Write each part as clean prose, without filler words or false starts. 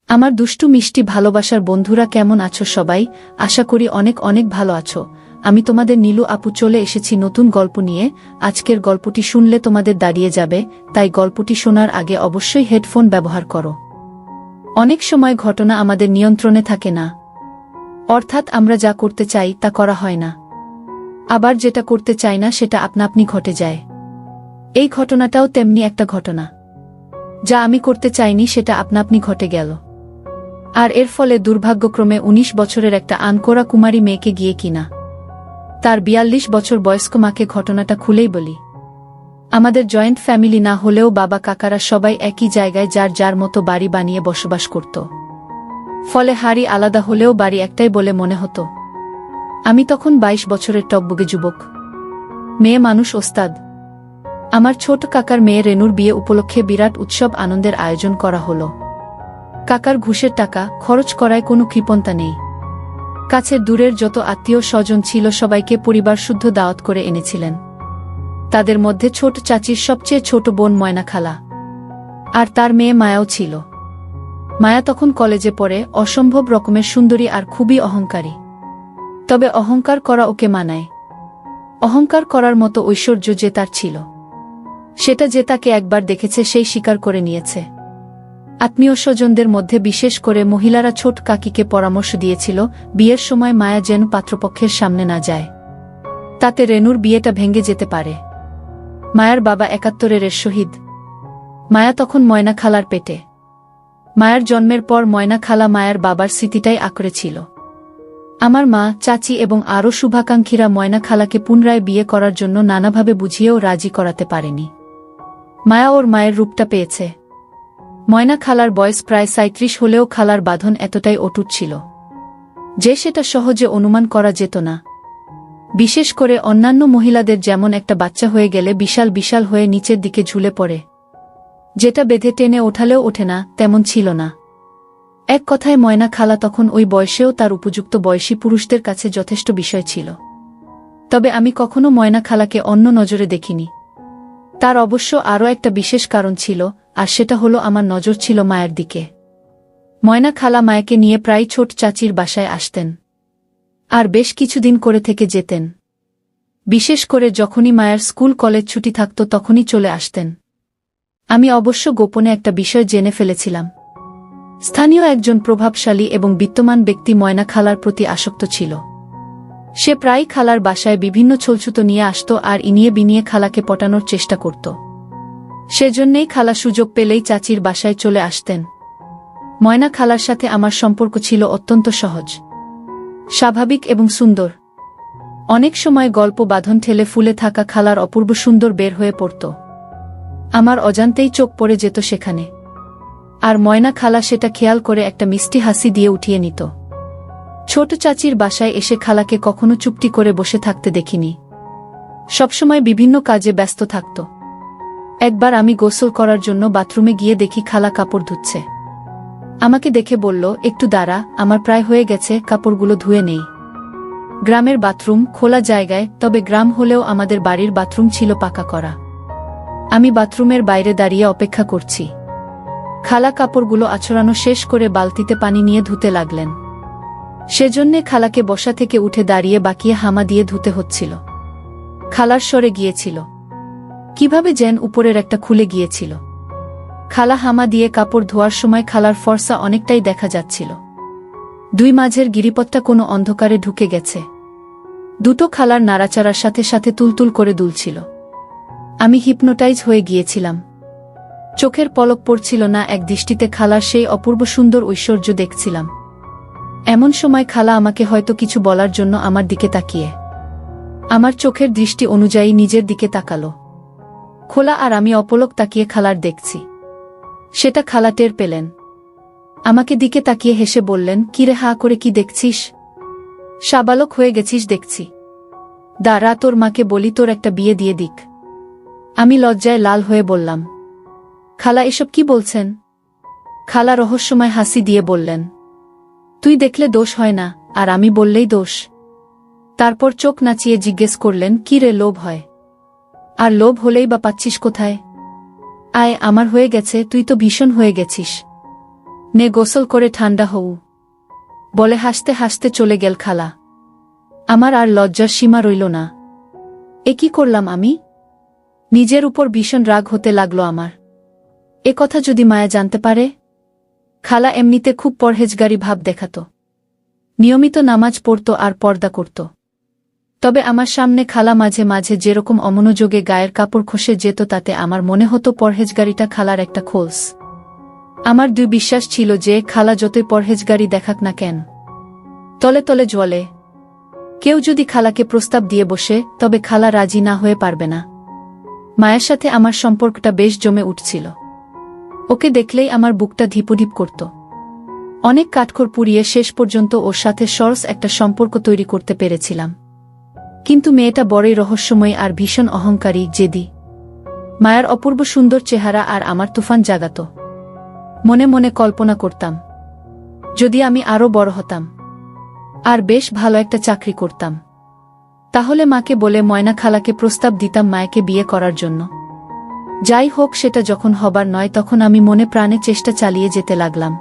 আমার দুষ্টু মিষ্টি ভালোবাসার বন্ধুরা কেমন আছো সবাই? আশা করি অনেক অনেক ভালো আছো। আমি তোমাদের নীলু আপু চলে এসেছি নতুন গল্প নিয়ে। আজকের গল্পটি শুনলে তোমাদের দাঁড়িয়ে যাবে, তাই গল্পটি শোনার আগে অবশ্যই হেডফোন ব্যবহার করো। অনেক সময় ঘটনা আমাদের নিয়ন্ত্রণে থাকে না, অর্থাৎ আমরা যা করতে চাই তা করা হয় না, আবার যেটা করতে চাই না সেটা আপনা আপনি ঘটে যায়। এই ঘটনাটাও তেমনি একটা ঘটনা, যা আমি করতে চাইনি সেটা আপনা আপনি ঘটে গেল। আর এর ফলে দুর্ভাগ্যক্রমে ১৯ বছরের একটা আনকোরা কুমারী মেয়েকে গিয়ে কিনা তার ৪২ বছর বয়স্ক মাকে ঘটনাটা খুলেই বলি। আমাদের জয়েন্ট ফ্যামিলি না হলেও বাবা কাকারা সবাই একই জায়গায় যার যার মতো বাড়ি বানিয়ে বসবাস করত। ফলে হাড়ি আলাদা হলেও বাড়ি একটাই বলে মনে হতো। আমি তখন ২২ বছরের টকবগে যুবক, মেয়ে মানুষ ওস্তাদ। আমার ছোট কাকার মেয়ে রেনুর বিয়ে উপলক্ষে বিরাট উৎসব আনন্দের আয়োজন করা হলো। কাকার ঘুষের টাকা খরচ করায় কোনো কৃপণতা নেই। কাছের দূরের যত আত্মীয় স্বজন ছিল সবাইকে পরিবার শুদ্ধ দাওয়াত করে এনেছিলেন। তাদের মধ্যে ছোট চাচির সবচেয়ে ছোট বোন ময়না খালা, আর তার মেয়ে মায়াও ছিল। মায়া তখন কলেজে পড়ে, অসম্ভব রকমের সুন্দরী আর খুবই অহংকারী। তবে অহংকার করা ওকে মানায়। অহংকার করার মতো ঐশ্বর্য যে তার ছিল, সেটা যে তাকে একবার দেখেছে সেই স্বীকার করে নিয়েছে। আত্মীয় স্বজনদের মধ্যে বিশেষ করে মহিলারা ছোট কাকিকে পরামর্শ দিয়েছিল বিয়ের সময় মায়া যেন পাত্রপক্ষের সামনে না যায়, তাতে রেনুর বিয়েটা ভেঙে যেতে পারে। মায়ার বাবা ৭১-এর শহীদ। মায়া তখন ময়না খালার পেটে। মায়ার জন্মের পর ময়না খালা মায়ার বাবার স্মৃতিটাই আঁকড়ে ছিল। আমার মা, চাচি এবং আরও শুভাকাঙ্ক্ষীরা ময়না খালাকে পুনরায় বিয়ে করার জন্য নানাভাবে বুঝিয়েও রাজি করাতে পারেনি। মায়া ওর মায়ের রূপটা পেয়েছে। ময়না খালার বয়স প্রায় ৩৭ হলেও খালার বাঁধন এতটাই অটুট ছিল যে সেটা সহজে অনুমান করা যেত না। বিশেষ করে অন্যান্য মহিলাদের যেমন একটা বাচ্চা হয়ে গেলে বিশাল বিশাল হয়ে নিচের দিকে ঝুলে পড়ে, যেটা বেঁধে টেনে ওঠালেও ওঠে না, তেমন ছিল না। এক কথায় ময়না খালা তখন ওই বয়সেও তার উপযুক্ত বয়সী পুরুষদের কাছে যথেষ্ট বিষয় ছিল। তবে আমি কখনো ময়না খালাকে অন্য নজরে দেখিনি। তার অবশ্য আরও একটা বিশেষ কারণ ছিল, আর সেটা হলো আমার নজর ছিল মায়ের দিকে। ময়না খালা মায়াকে নিয়ে প্রায় ছোট চাচির বাসায় আসতেন, আর বেশ কিছুদিন করে থেকে যেতেন। বিশেষ করে যখনই মায়ের স্কুল কলেজ ছুটি থাকত তখনই চলে আসতেন। আমি অবশ্য গোপনে একটা বিষয় জেনে ফেলেছিলাম। স্থানীয় একজন প্রভাবশালী এবং বিত্তমান ব্যক্তি ময়না খালার প্রতি আসক্ত ছিল। সে প্রায় খালার বাসায় বিভিন্ন ছলছুতো নিয়ে আসত আর ইনিয়ে বিনিয়ে খালাকে পটানোর চেষ্টা করত। সেজন্যেই খালা সুযোগ পেলেই চাচির বাসায় চলে আসতেন। ময়না খালার সাথে আমার সম্পর্ক ছিল অত্যন্ত সহজ, স্বাভাবিক এবং সুন্দর। অনেক সময় গল্প বাঁধন ঠেলে ফুলে থাকা খালার অপূর্ব সুন্দর বের হয়ে পড়ত। আমার অজান্তেই চোখ পড়ে যেত সেখানে, আর ময়না খালা সেটা খেয়াল করে একটা মিষ্টি হাসি দিয়ে উঠিয়ে নিত। ছোট চাচির বাসায় এসে খালাকে কখনো চুপটি করে বসে থাকতে দেখিনি। সবসময় বিভিন্ন কাজে ব্যস্ত থাকত। একবার আমি গোসল করার জন্য বাথরুমে গিয়ে দেখি খালা কাপড় ধুচ্ছে। আমাকে দেখে বলল, একটু দাঁড়া, আমার প্রায় হয়ে গেছে, কাপড়গুলো ধুয়ে নেই। গ্রামের বাথরুম খোলা জায়গায়, তবে গ্রাম হলেও আমাদের বাড়ির বাথরুম ছিল পাকা করা। আমি বাথরুমের বাইরে দাঁড়িয়ে অপেক্ষা করছি। খালা কাপড়গুলো আছড়ানো শেষ করে বালতিতে পানি নিয়ে ধুতে লাগলেন। সেজন্যে খালাকে বসা থেকে উঠে দাঁড়িয়ে বাকিয়ে হামা দিয়ে ধুতে হচ্ছিল। খালার সরে গিয়েছিল, কিভাবে যেন উপরের একটা খুলে গিয়েছিল। খালা হামা দিয়ে কাপড় ধোয়ার সময় খালার ফর্সা অনেকটাই দেখা যাচ্ছিল। দুই মাঝের গিরিপথটা কোনো অন্ধকারে ঢুকে গেছে। দুটো খালার নাড়াচাড়ার সাথে সাথে তুলতুল করে দুলছিল। আমি হিপনোটাইজ হয়ে গিয়েছিলাম। চোখের পলক পড়ছিল না, এক দৃষ্টিতে খালার সেই অপূর্ব সুন্দর ঐশ্বর্য দেখছিলাম। এমন সময় খালা আমাকে হয়তো কিছু বলার জন্য আমার দিকে তাকিয়ে আমার চোখের দৃষ্টি অনুযায়ী নিজের দিকে তাকালো। খোলা আর আমি অপলক তাকিয়ে খালার দেখছি, সেটা খালা টের পেলেন। আমাকে দিকে তাকিয়ে হেসে বললেন, কিরে হা করে কি দেখছিস? সাবালক হয়ে গেছিস দেখছি। দাঁড়া, তোর মাকে বলি তোর একটা বিয়ে দিয়ে দিক। আমি লজ্জায় লাল হয়ে বললাম, খালা এসব কি বলছেন? খালা রহস্যময় হাসি দিয়ে বললেন, তুই দেখলে দোষ হয় না, আর আমি বললেই দোষ। তারপর চোখ নাচিয়ে জিজ্ঞেস করলেন, কি রে, লোভ হয়? আর লোভ হলেই বা পাচ্ছিস কোথায়? আয়, আমার হয়ে গেছে, তুই তো ভীষণ হয়ে গেছিস। নে গোসল করে ঠান্ডা হও বলে হাসতে হাসতে চলে গেল খালা। আমার আর লজ্জার সীমা রইল না। এ কি করলাম আমি? নিজের উপর ভীষণ রাগ হতে লাগলো আমার। এ কথা যদি মায়া জানতে পারে? খালা এমনিতে খুব পরহেজগারি ভাব দেখাত, নিয়মিত নামাজ পড়ত আর পর্দা করত। তবে আমার সামনে খালা মাঝে মাঝে যেরকম অমনোযোগে গায়ের কাপড় খসে যেত, তাতে আমার মনে হতো পরহেজগারিটা খালার একটা খোলস। আমার বিশ্বাস ছিল যে খালা যতই পরহেজগারি দেখাক না কেন, তলে তলে জ্বলে। কেউ যদি খালাকে প্রস্তাব দিয়ে বসে, তবে খালা রাজি না হয়ে পারবে না। মায়ের সাথে আমার সম্পর্কটা বেশ জমে উঠছিল। ওকে দেখলেই আমার বুকটা ধিপুধিপ করত। অনেক কাঠখড় পুড়িয়ে শেষ পর্যন্ত ওর সাথে সরস একটা সম্পর্ক তৈরি করতে পেরেছিলাম। কিন্তু মেয়েটা বড়ই রহস্যময় আর ভীষণ অহংকারী, জেদি। মায়ের অপূর্ব সুন্দর চেহারা আর আমার তুফান জাগাত। মনে মনে কল্পনা করতাম, যদি আমি আরও বড় হতাম আর বেশ ভালো একটা চাকরি করতাম, তাহলে মাকে বলে ময়না খালাকে প্রস্তাব দিতাম মায়াকে বিয়ে করার জন্য। যাই হোক, সেটা যখন হবার নয়, তখন আমি মনে প্রাণে চেষ্টা চালিয়ে যেতে লাগলাম।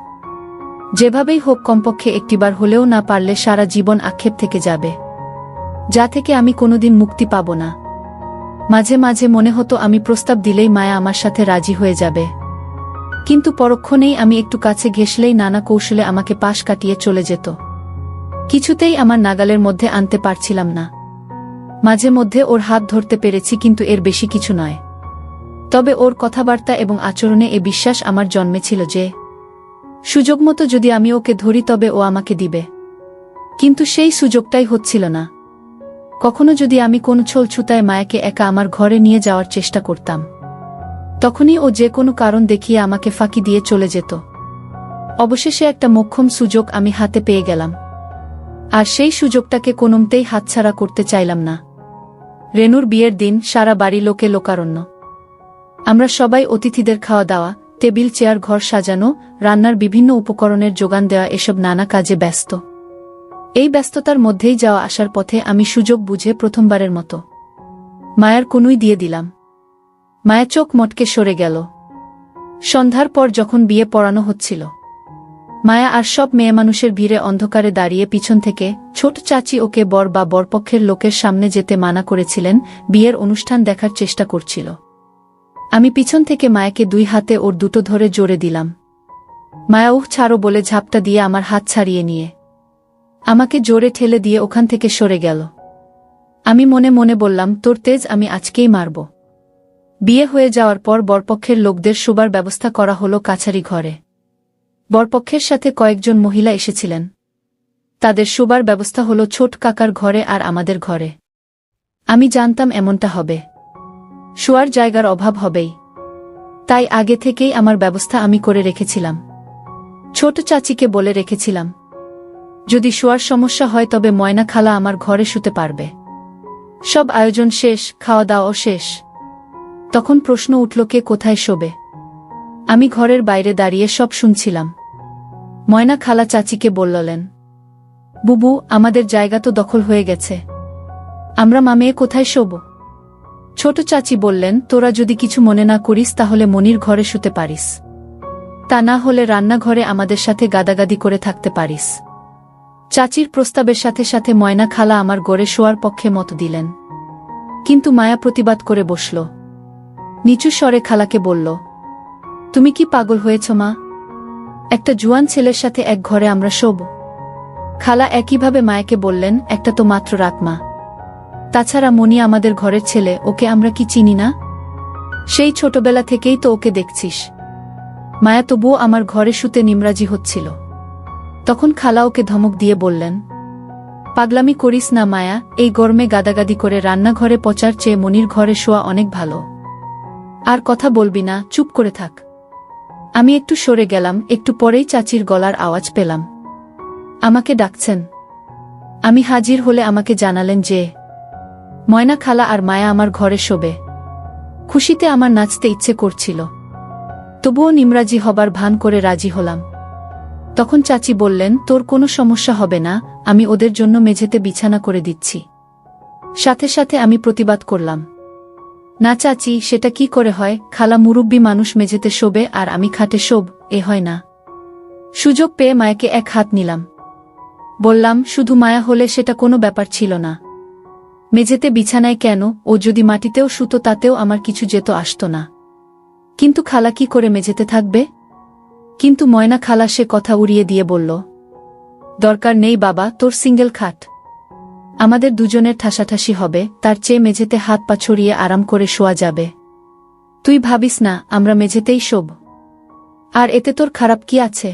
যেভাবেই হোক, কমপক্ষে একটিবার হলেও না পারলে সারা জীবন আক্ষেপ থেকে যাবে, যা থেকে আমি কোনোদিন মুক্তি পাব না। মাঝে মাঝে মনে হতো আমি প্রস্তাব দিলেই মায়া আমার সাথে রাজি হয়ে যাবে, কিন্তু পরক্ষণেই আমি একটু কাছে ঘেঁষলেই নানা কৌশলে আমাকে পাশ কাটিয়ে চলে যেত। কিছুতেই আমার নাগালের মধ্যে আনতে পারছিলাম না। মাঝে মধ্যে ওর হাত ধরতে পেরেছি, কিন্তু এর বেশি কিছু নয়। তবে ওর কথাবার্তা এবং আচরণে এ বিশ্বাস আমার জন্মেছিল যে সুযোগমতো যদি আমি ওকে ধরি তবে ও আমাকে দিবে। কিন্তু সেই সুযোগটাই হচ্ছিল না। কখনো যদি আমি কোন ছলছুতায় মায়াকে একা আমার ঘরে নিয়ে যাওয়ার চেষ্টা করতাম, তখনই ও যে কোনো কারণ দেখিয়ে আমাকে ফাঁকি দিয়ে চলে যেত। অবশেষে একটা মোক্ষম সুযোগ আমি হাতে পেয়ে গেলাম, আর সেই সুযোগটাকে কোনোমতেই হাতছাড়া করতে চাইলাম না। রেনুর বিয়ের দিন সারা বাড়ি লোকে লোকারণ্য। আমরা সবাই অতিথিদের খাওয়া দাওয়া, টেবিল চেয়ার, ঘর সাজানো, রান্নার বিভিন্ন উপকরণের যোগান দেওয়া, এসব নানা কাজে ব্যস্ত। এই ব্যস্ততার মধ্যেই যাওয়া আসার পথে আমি সুযোগ বুঝে প্রথমবারের মতো মায়ার কনুই দিয়ে দিলাম। মায়া চোখ মটকে সরে গেল। সন্ধ্যার পর যখন বিয়ে পড়ানো হচ্ছিল, মায়া আর সব মেয়েমানুষের ভিড়ে অন্ধকারে দাঁড়িয়ে পিছন থেকে ছোট চাচি ওকে বর বা বরপক্ষের লোকের সামনে যেতে মানা করেছিলেন, বিয়ের অনুষ্ঠান দেখার চেষ্টা করছিল। আমি পিছন থেকে মায়াকে দুই হাতে ওর দুটো ধরে জোরে দিলাম। মায়া উহ ছাড়ো বলে ঝাপটা দিয়ে আমার হাত ছাড়িয়ে নিয়ে আমাকে জোরে ঠেলে দিয়ে ওখান থেকে সরে গেল। আমি মনে মনে বললাম, তোর তেজ আমি আজকেই মারব। বিয়ে হয়ে যাওয়ার পর বরপক্ষের লোকদের শোবার ব্যবস্থা করা হলো কাছারি ঘরে। বরপক্ষের সাথে কয়েকজন মহিলা এসেছিলেন। তাদের শোবার ব্যবস্থা হলো ছোট কাকার ঘরে আর আমাদের ঘরে। আমি জানতাম এমনটা হবে, শোয়ার জায়গার অভাব হবেই, তাই আগে থেকেই আমার ব্যবস্থা আমি করে রেখেছিলাম। ছোট চাচিকে বলে রেখেছিলাম, যদি শোয়ার সমস্যা হয় তবে ময়না খালা আমার ঘরে শুতে পারবে। সব আয়োজন শেষ, খাওয়া দাওয়াও শেষ। তখন প্রশ্ন উঠল, কে কোথায় শোবে? আমি ঘরের বাইরে দাঁড়িয়ে সব শুনছিলাম। ময়না খালা চাচিকে বললেন, বুবু, আমাদের জায়গা তো দখল হয়ে গেছে, আমরা মেয়ে কোথায় শোব? ছোট চাচি বললেন, তোরা যদি কিছু মনে না করিস তাহলে মনির ঘরে শুতে পারিস, তা না হলে রান্নাঘরে আমাদের সাথে গাদাগাদি করে থাকতে পারিস। চাচির প্রস্তাবের সাথে সাথে ময়না খালা আমার গড়ে শোয়ার পক্ষে মত দিলেন, কিন্তু মায়া প্রতিবাদ করে বসল। নিচু স্বরে খালাকে বলল, তুমি কি পাগল হয়েছ মা? একটা জুয়ান ছেলের সাথে এক ঘরে আমরা শোব? খালা একইভাবে মায়াকে বললেন, একটা তো মাত্র রাত মা, তাছাড়া মনি আমাদের ঘরের ছেলে, ওকে আমরা কি চিনি না? সেই ছোটবেলা থেকেই তো ওকে দেখছিস। মায়া তবুও আমার ঘরে শুতে নিমরাজি হচ্ছিল। তখন খালা ওকে ধমক দিয়ে বললেন, পাগলামি করিস না মায়া, এই গরমে গাদাগাদি করে রান্নাঘরে পচার চেয়ে মনির ঘরে শোয়া অনেক ভালো। আর কথা বলবি না, চুপ করে থাক। আমি একটু সরে গেলাম। একটু পরেই চাচির গলার আওয়াজ পেলাম, আমাকে ডাকছেন। আমি হাজির হলে আমাকে জানালেন যে ময়না খালা আর মায়া আমার ঘরে শোবে। খুশিতে আমার নাচতে ইচ্ছে করছিল, তবুও নিমরাজি হবার ভান করে রাজি হলাম। তখন চাচি বললেন, তোর কোনো সমস্যা হবে না, আমি ওদের জন্য মেঝেতে বিছানা করে দিচ্ছি। সাথে সাথে আমি প্রতিবাদ করলাম, না চাচি, সেটা কি করে হয়? খালা মুরুব্বি মানুষ মেঝেতে শোবে আর আমি খাটে শোব, এ হয় না। সুযোগ পেয়ে মায়াকে এক হাত নিলাম। বললাম, শুধু মায়া হলে সেটা কোনো ব্যাপার ছিল না। মেঝেতে বিছানায় কেন, ও যদি মাটিতেও শুতো তাতেও আমার কিছু যেত আসতো না। কিন্তু খালা কি করে মেঝেতে থাকবে? কিন্তু ময়না খালা সে কথা উড়িয়ে দিয়ে বলল, দরকার নেই বাবা, তোর সিঙ্গেল খাট। আমাদের দুজনের ঠাসাঠাসি হবে, তার চেয়ে মেঝেতে হাত পা ছড়িয়ে আরাম করে শোয়া যাবে। তুই ভাবিস না, আমরা মেঝেতেই শোব। আর এতে তোর খারাপ কি আছে?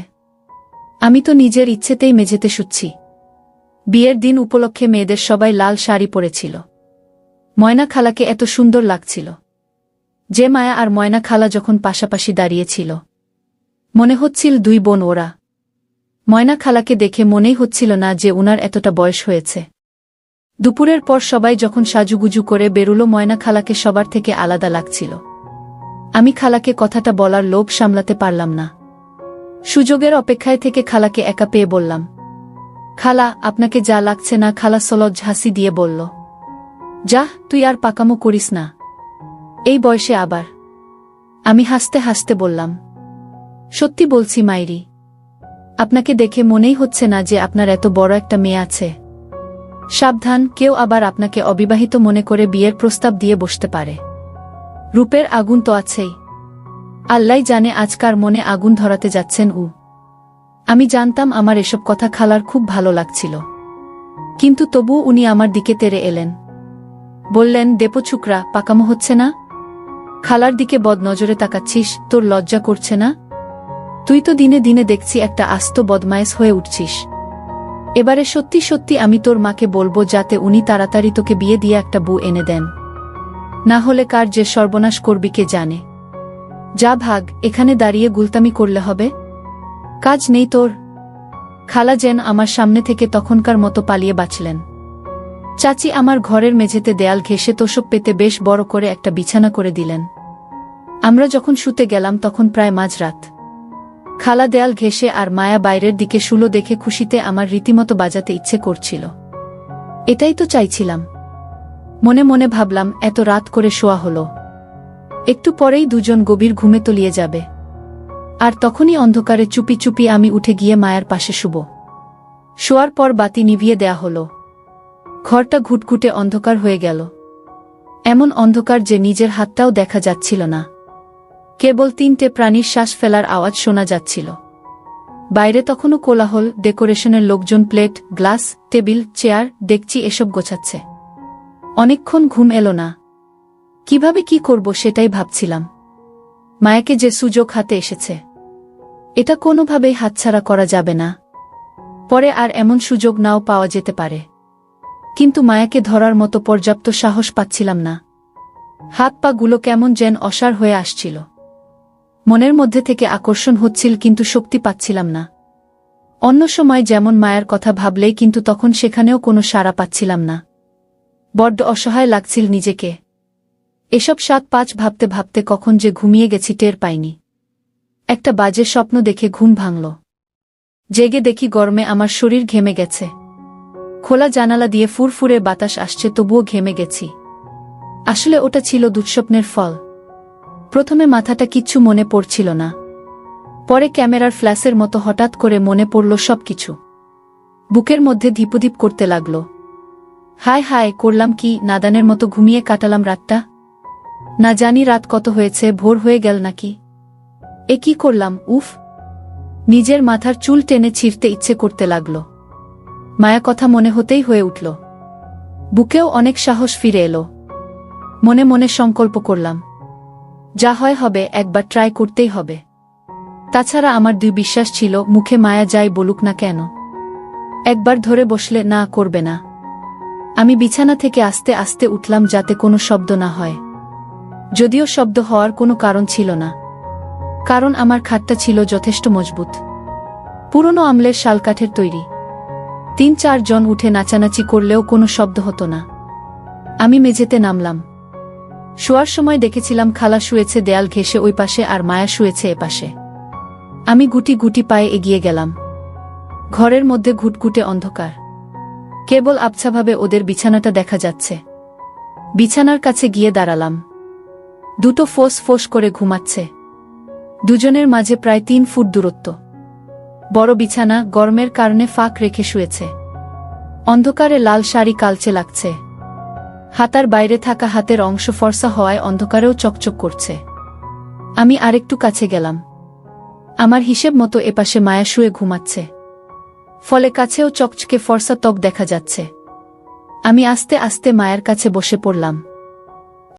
আমি তো নিজের ইচ্ছেতেই মেঝেতে শুচ্ছি। বিয়ের দিন উপলক্ষে মেয়েদের সবাই লাল শাড়ি পরেছিল। ময়না খালাকে এত সুন্দর লাগছিল। যে মায়া আর ময়না খালা যখন পাশাপাশি দাঁড়িয়েছিল, মনে হচ্ছিল দুই বোন ওরা। ময়না খালাকে দেখে মনেই হচ্ছিল না যে উনার এতটা বয়স হয়েছে। দুপুরের পর সবাই যখন সাজুগুজু করে বেরুলো, ময়না খালাকে সবার থেকে আলাদা লাগছিল। আমি খালাকে কথাটা বলার লোভ সামলাতে পারলাম না। সুযোগের অপেক্ষায় থেকে খালাকে একা পেয়ে বললাম, খালা, আপনাকে যা লাগছে না? খালা সলজ্জ হাসি দিয়ে বলল, যা, তুই আর পাকামো করিস না, এই বয়সে আবার। আমি হাসতে হাসতে বললাম, সত্যি বলছি মাইরি, আপনাকে দেখে মনেই হচ্ছে না যে আপনার এত বড় একটা মেয়ে আছে। সাবধান, কেউ আবার আপনাকে অবিবাহিত মনে করে বিয়ের প্রস্তাব দিয়ে বসতে পারে। রূপের আগুন তো আছেই। আল্লাহই জানে আজকার মনে আগুন ধরাতে যাচ্ছেন উ। আমি জানতাম আমার এসব কথা খালার খুব ভালো লাগছিল, কিন্তু তবুও উনি আমার দিকে তেড়ে এলেন। বললেন, দেপো ছুকরা, পাকামো হচ্ছে না? খালার দিকে বদ নজরে তাকাচ্ছিস, তোর লজ্জা করছে না? তুই তো দিনে দিনে দেখছি একটা আস্ত বদমায়েশ হয়ে উঠছিস। এবারে সত্যি সত্যি আমি তোর মাকে বলবো যাতে উনি তাড়াতাড়ি তোকে বিয়ে দিয়ে একটা বউ এনে দেন। না হলে কার যে সর্বনাশ করবি কে জানে। যা ভাগ, এখানে দাঁড়িয়ে গুলতামি করলে হবে? কাজ নেই তোর? খালা যেন আমার সামনে থেকে তখনকার মতো পালিয়ে বাঁচলেন। চাচি আমার ঘরের মেঝেতে দেয়াল ঘেঁষে তোষক পেতে বেশ বড় করে একটা বিছানা করে দিলেন। আমরা যখন শুতে গেলাম তখন প্রায় মাঝরাত। খালা দেয়াল ঘেঁষে আর মায়া বাইরের দিকে শুলো দেখে খুশিতে আমার রীতিমতো বাজাতে ইচ্ছে করছিল। এটাই তো চাইছিলাম। মনে মনে ভাবলাম, এত রাত করে শোয়া হলো, একটু পরেই দুজন গভীর ঘুমে তলিয়ে যাবে। আর তখনই অন্ধকারে চুপি চুপি আমি উঠে গিয়ে মায়ার পাশে শুব। শোয়ার পর বাতি নিভিয়ে দেয়া হলো। ঘরটা ঘুটঘুটে অন্ধকার হয়ে গেল। এমন অন্ধকার যে নিজের হাতটাও দেখা যাচ্ছিল না। কেবল তিনটে প্রাণীর শ্বাস ফেলার আওয়াজ শোনা যাচ্ছিল। বাইরে তখনও কোলাহল, ডেকোরেশনের লোকজন প্লেট, গ্লাস, টেবিল, চেয়ার, ডেকচি এসব গোছাচ্ছে। অনেকক্ষণ ঘুম এলো না। কিভাবে কি করব সেটাই ভাবছিলাম। মায়াকে যে সুযোগ হাতে এসেছে, এটা কোনোভাবেই হাতছাড়া করা যাবে না। পরে আর এমন সুযোগ নাও পাওয়া যেতে পারে। কিন্তু মায়াকে ধরার মতো পর্যাপ্ত সাহস পাচ্ছিলাম না। হাত পা গুলো কেমন যেন অসাড় হয়ে আসছিল। মনের মধ্যে থেকে আকর্ষণ হচ্ছিল, কিন্তু শক্তি পাচ্ছিলাম না। অন্য সময় যেমন মায়ের কথা ভাবলেই, কিন্তু তখন সেখানেও কোনো সাড়া পাচ্ছিলাম না। বড্ড অসহায় লাগছিল নিজেকে। এসব ৭-৫ ভাবতে ভাবতে কখন যে ঘুমিয়ে গেছি টের পাইনি। একটা বাজে স্বপ্ন দেখে ঘুম ভাঙল। জেগে দেখি গরমে আমার শরীর ঘেমে গেছে। খোলা জানালা দিয়ে ফুরফুরে বাতাস আসছে, তবুও ঘেমে গেছি। আসলে ওটা ছিল দুঃস্বপ্নের ফল। প্রথমে মাথাটা কিচ্ছু মনে পড়ছিল না। পরে ক্যামেরার ফ্ল্যাশের মতো হঠাৎ করে মনে পড়ল সবকিছু। বুকের মধ্যে ধিপধিপ করতে লাগল। হায় হায়, করলাম কি? নাদানের মতো ঘুমিয়ে কাটালাম রাতটা। না জানি রাত কত হয়েছে, ভোর হয়ে গেল নাকি। এ কি করলাম? উফ! নিজের মাথার চুল টেনে ছিঁড়তে ইচ্ছে করতে লাগল। মায়া কথা মনে হতেই হয়ে উঠল। বুকেও অনেক সাহস ফিরে এলো। মনে মনে সংকল্প করলাম, যা হয় হবে, একবার ট্রাই করতেই হবে। তাছাড়া আমার দুই বিশ্বাস ছিল, মুখে মায়া যাই বলুক না কেন, একবার ধরে বসলে না করবে না। আমি বিছানা থেকে আস্তে আস্তে উঠলাম যাতে কোনো শব্দ না হয়। যদিও শব্দ হওয়ার কোনো কারণ ছিল না, কারণ আমার খাটটা ছিল যথেষ্ট মজবুত, পুরনো আমলের শালকাঠের তৈরি। ৩-৪ জন উঠে নাচানাচি করলেও কোনো শব্দ হতো না। আমি মেঝেতে নামলাম। শোয়ার সময় দেখেছিলাম খালা শুয়েছে দেয়াল ঘেঁষে ওই পাশে, আর মায়া শুয়েছে এপাশে। আমি গুটি গুটি পায়ে এগিয়ে গেলাম। ঘরের মধ্যে ঘুটঘুটে অন্ধকার। কেবল আবছাভাবে ওদের বিছানাটা দেখা যাচ্ছে। বিছানার কাছে গিয়ে দাঁড়ালাম। দুটো ফোঁস ফোঁস করে ঘুমাচ্ছে। দুজনের মাঝে প্রায় ৩ ফুট দূরত্ব। বড় বিছানা গরমের কারণে ফাঁক রেখে শুয়েছে। অন্ধকারে লাল শাড়ি কালচে লাগছে। হাতার বাইরে থাকা হাতের অংশ ফর্সা হওয়ায় অন্ধকারেও চকচক করছে। আমি আরেকটু কাছে গেলাম। আমার হিসেব মতো এপাশে মায়া শুয়ে ঘুমাচ্ছে, ফলে কাছেও চকচকে ফর্সা ত্বক দেখা যাচ্ছে। আমি আস্তে আস্তে মায়ের কাছে বসে পড়লাম।